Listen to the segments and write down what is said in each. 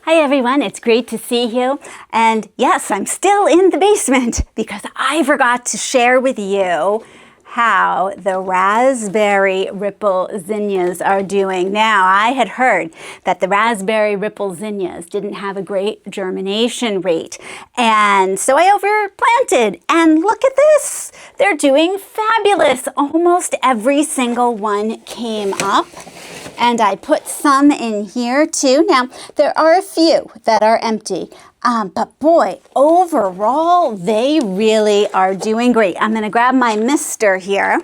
Hi everyone, it's great to see you. And yes, I'm still in the basement because I forgot to share with you how the raspberry ripple zinnias are doing. Now, I had heard that the raspberry ripple zinnias didn't have a great germination rate. And so I overplanted, and look at this. They're doing fabulous. Almost every single one came up. And I put some in here too. Now, there are a few that are empty, but boy, overall, they really are doing great. I'm gonna grab my mister here.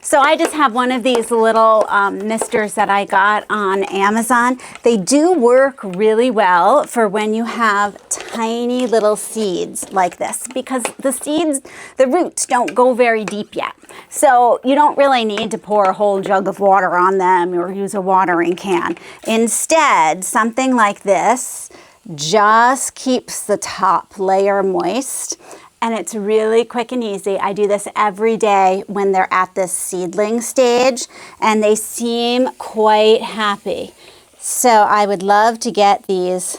So I just have one of these little misters that I got on Amazon. They do work really well for when you have tiny little seeds like this, because the roots don't go very deep yet. So you don't really need to pour a whole jug of water on them or use a watering can. Instead, something like this just keeps the top layer moist. And it's really quick and easy. I do this every day when they're at this seedling stage, and they seem quite happy. So I would love to get these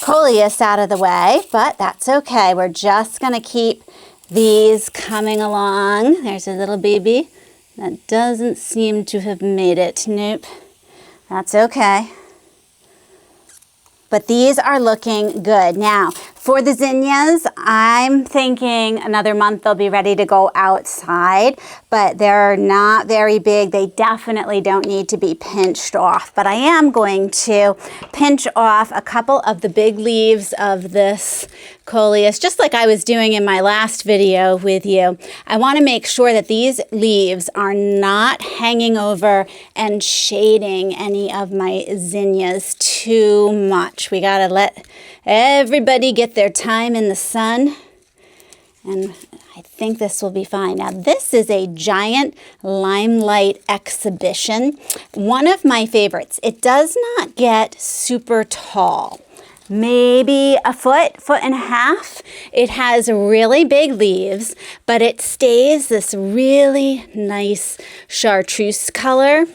coleus out of the way, but that's okay. We're just gonna keep these coming along. There's a little baby that doesn't seem to have made it. Nope, that's okay. But these are looking good. Now, for the zinnias, I'm thinking another month they'll be ready to go outside, but they're not very big. They definitely don't need to be pinched off, but I am going to pinch off a couple of the big leaves of this coleus, just like I was doing in my last video with you. I want to make sure that these leaves are not hanging over and shading any of my zinnias too much. We got to let everybody get their time in the sun, and I think this will be fine. Now, this is a giant limelight exhibition. One of my favorites. It does not get super tall. Maybe a foot and a half. It has really big leaves, but it stays this really nice chartreuse color,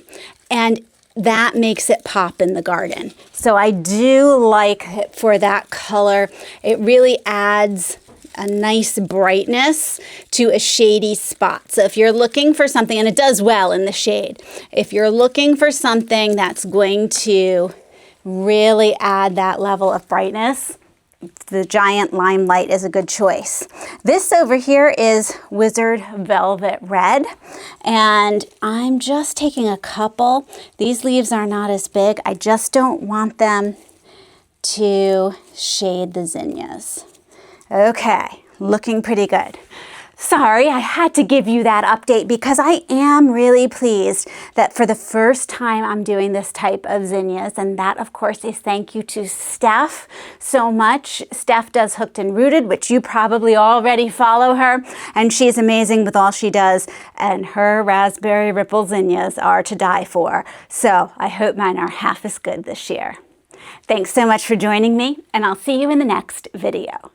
and that makes it pop in the garden. So I do like it for that color. It really adds a nice brightness to a shady spot. So if you're looking for something, and it does well in the shade, if you're looking for something that's going to really add that level of brightness, the giant limelight is a good choice. This over here is Wizard Velvet Red, and I'm just taking a couple. These leaves are not as big. I just don't want them to shade the zinnias. Okay, looking pretty good. Sorry, I had to give you that update because I am really pleased that for the first time I'm doing this type of zinnias, and that of course is thank you to Steph so much. Steph does Hooked and Rooted, which you probably already follow her, and she's amazing with all she does, and her raspberry ripple zinnias are to die for. So I hope mine are half as good this year. Thanks so much for joining me, and I'll see you in the next video.